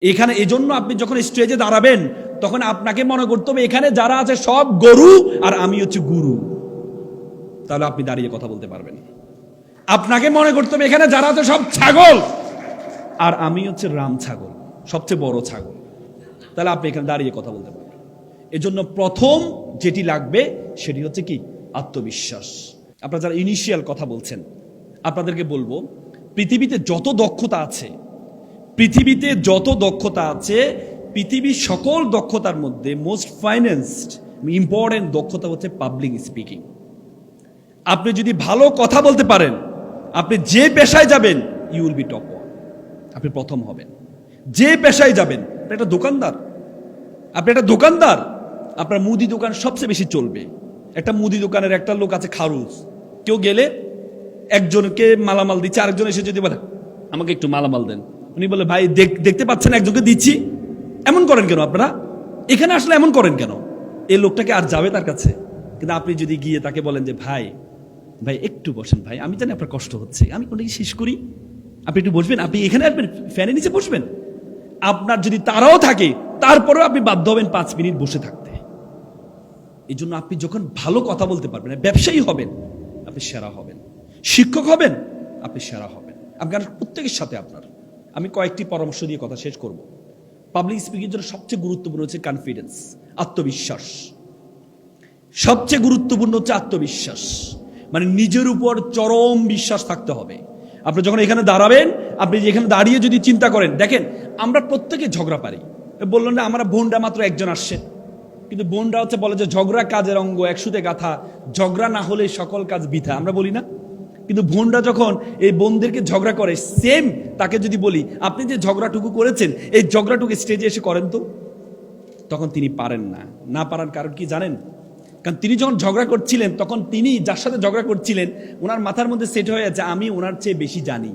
এখানে এজন্য আপনি যখন স্টেজে দাঁড়াবেন তখন আপনাকে মনে করতে হবে এখানে যারা আছে সব গরু আর আমি হচ্ছে গুরু। তাহলে আপনি দাঁড়িয়ে কথা বলতে পারবেন। আপনাকে মনে করতে হবে এখানে যারা আছে সব ছাগল আর আমি হচ্ছে রাম ছাগল, সবচেয়ে বড় ছাগল। তাহলে আপনি এখানে দাঁড়িয়ে কথা বলতে পারবেন। এজন্য প্রথম যেটি লাগবে সেটি হচ্ছে কি? আত্মবিশ্বাস। আপনারা যারা ইনিশিয়াল কথা বলছেন আপনাদেরকে বলবো, পৃথিবীতে যত দক্ষতা আছে, পৃথিবীর সকল দক্ষতার মধ্যে মোস্ট ফাইন্যান্সড ইম্পর্টেন্ট দক্ষতা হচ্ছে পাবলিক স্পিকিং। আপনি যদি ভালো কথা বলতে পারেন, আপনি যে পেশায় যাবেন you will be top one, আপনি প্রথম হবেন। যে পেশায় যাবেন, আপনি একটা দোকানদার, আপনার মুদি দোকান সবচেয়ে বেশি চলবে। একটা মুদি দোকানের একটা লোক আছে খারুজ, কেউ গেলে একজনকে মালামাল দিচ্ছে, আরেকজন এসে যদি বলে আমাকে একটু মালামাল দেন, উনি বলে ভাই দেখতে পাচ্ছেন একজনকে দিচ্ছি, এমন করেন কেন আপনারা? এখানে আসলে এমন করেন কেন? এই লোকটাকে আর যাবে তার কাছে? কিন্তু আপনি যদি গিয়ে তাকে বলেন যে ভাই একটু বসেন ভাই, আমি জানি আপনার কষ্ট হচ্ছে, আমি কোনটা শেষ করি, আপনি একটু বসবেন, আপনি এখানে আসবেন, ফ্যানের নিচে বসবেন। আপনার যদি তারাও থাকে তারপরেও আপনি বাধ্য হবেন 5 মিনিট বসে থাকতে। এই জন্য আপনি যখন ভালো কথা বলতে পারবেন, ব্যবসায়ী হবেন আপনি সেরা হবেন, শিক্ষক হবেন আপনি সেরা হবেন। আপনার প্রত্যেকের সাথে আমি কয়েকটি পরামর্শ দিয়ে কথা শেষ করব। পাবলিক স্পিকিং এর জন্য সবচেয়ে গুরুত্বপূর্ণ হচ্ছে কনফিডেন্স, আত্মবিশ্বাস। সবচেয়ে গুরুত্বপূর্ণ হচ্ছে আত্মবিশ্বাস, মানে নিজের উপর চরম বিশ্বাস থাকতে হবে। আপনি যখন এখানে দাঁড়াবেন, আপনি যেখানে দাঁড়িয়ে যদি চিন্তা করেন, দেখেন আমরা প্রত্যেকে ঝগড়া পারি। বললেন না আমরা বোনরা মাত্র একজন আসছে, কিন্তু বোনরা হচ্ছে বলে যে ঝগড়া কাজের অঙ্গ, একসুতে গাথা, ঝগড়া না হলে সকল কাজ বৃথা, আমরা বলি না? কিন্তু বোনরা যখন এই বোনদেরকে ঝগড়া করে, সেম তাকে যদি বলি আপনি যে ঝগড়াটুকু করেছেন এই ঝগড়াটুকু স্টেজে এসে করেন তো, তখন তিনি পারেন না পারার কারণ কি জানেন? কারণ তিনি যখন ঝগড়া করছিলেন তখন তিনি যার সাথে ঝগড়া করছিলেন ওনার মাথার মধ্যে সেট হয়ে আছে আমি ওনার চেয়ে বেশি জানি।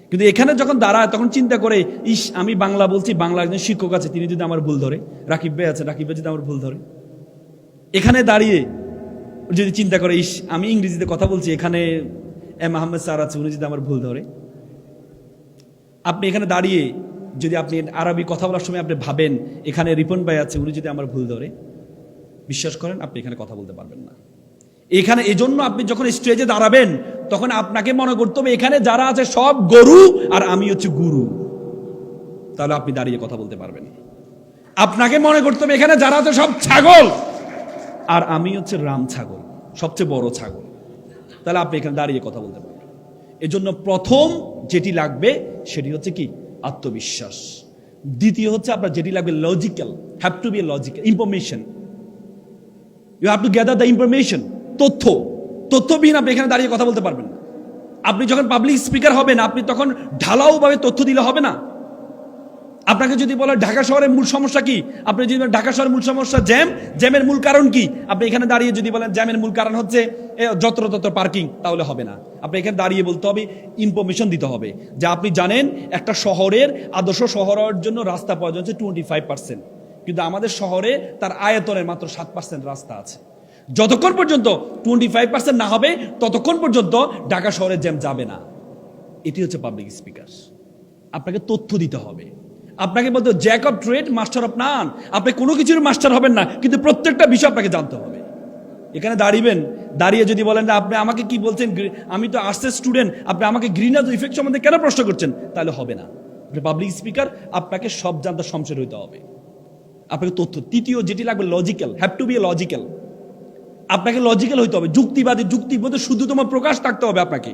কিন্তু এখানে যখন দাঁড়ায় তখন চিন্তা করে ইস আমি বাংলা বলছি, বাংলা একজন শিক্ষক আছে, তিনি যদি আমার ভুল ধরে, রাকিব ভাই আছে, রাকিব ভাই যদি আমার ভুল ধরে, এখানে দাঁড়িয়ে যদি চিন্তা করে ইস আমি ইংরেজিতে কথা বলছি, এখানে আহমেদ স্যার আছে, উনি যদি আমার ভুল ধরে। আপনি এখানে দাঁড়িয়ে যদি আপনি আরবি কথা বলার সময় আপনি ভাবেন এখানে রিপন ভাই আছে, উনি যদি আমার ভুল ধরে, বিশ্বাস করেন আপনি এখানে কথা বলতে পারবেন না। এখানে এজন্য আপনি যখন স্টেজে দাঁড়াবেন তখন আপনাকে মনে করতে হবে এখানে যারা আছে সব গরু আর আমি হচ্ছে গুরু। তাহলে আপনি দাঁড়িয়ে কথা বলতে পারবেন। আপনাকে মনে করতে হবে এখানে যারা আছে সব ছাগল আর আমি হচ্ছে রাম ছাগল, সবচেয়ে বড় ছাগল। তাহলে আপনি এখানে দাঁড়িয়ে কথা বলতে পারবেন। এজন্য প্রথম যেটি লাগবে সেটি হচ্ছে কি? আত্মবিশ্বাস। দ্বিতীয় হচ্ছে আপনার যেটি লাগবে logical, have to be logical information. You have to gather the information. তথ্যবিহীন আপনি এখানে দাঁড়িয়ে কথা বলতে পারবেন না। আপনি যখন পাবলিক স্পিকার হবেন আপনি তখন ঢালাওভাবে তথ্য দিলে হবে না। আপনাকে যদি বলে ঢাকা শহরের মূল সমস্যা কি, আপনি যদি ঢাকা শহরের মূল সমস্যা জ্যামের মূল কারণ কি, আপনি এখানে দাঁড়িয়ে যদি বলেন জ্যামের মূল কারণ হচ্ছে যত্রতত্র পার্কিং, তাহলে হবে না। আপনি এখানে দাঁড়িয়ে বলতে হবে, ইনফরমেশন দিতে হবে যে আপনি জানেন একটা শহরের আদর্শ শহর হওয়ার জন্য রাস্তা প্রয়োজন হচ্ছে 25%, কিন্তু আমাদের শহরে তার আয়তনের মাত্র 7% রাস্তা আছে। যতক্ষণ পর্যন্ত 25% না হবে ততক্ষণ পর্যন্ত ঢাকা শহরের জ্যাম যাবে না। এটি হচ্ছে পাবলিক স্পিকার। আপনাকে তথ্য দিতে হবে। আপনাকে বলতে Jack of trade master of নান। আপনি কোনো কিছুর মাস্টার হবেন না, কিন্তু প্রত্যেকটা বিষয় আপনাকে জানতে হবে। এখানে দাঁড়িয়ে যদি বলেন না আপনি আমাকে কি বলছেন, আমি তো আর্টসের স্টুডেন্ট, আপনি আমাকে গ্রিন হাউস ইফেক্ট সম্বন্ধে কেন প্রশ্ন করছেন, তাহলে হবে না। আপনি পাবলিক স্পিকার, আপনাকে সব জানতে সমস্যা হইতে হবে। আপনাকে তথ্য। তৃতীয় যেটি লাগবে logical, have to be logical. আপনাকে লজিক্যাল হইতে হবে, যুক্তিবাদী, যুক্তির মধ্যে শুদ্ধতম প্রকাশ থাকতে হবে আপনাকে।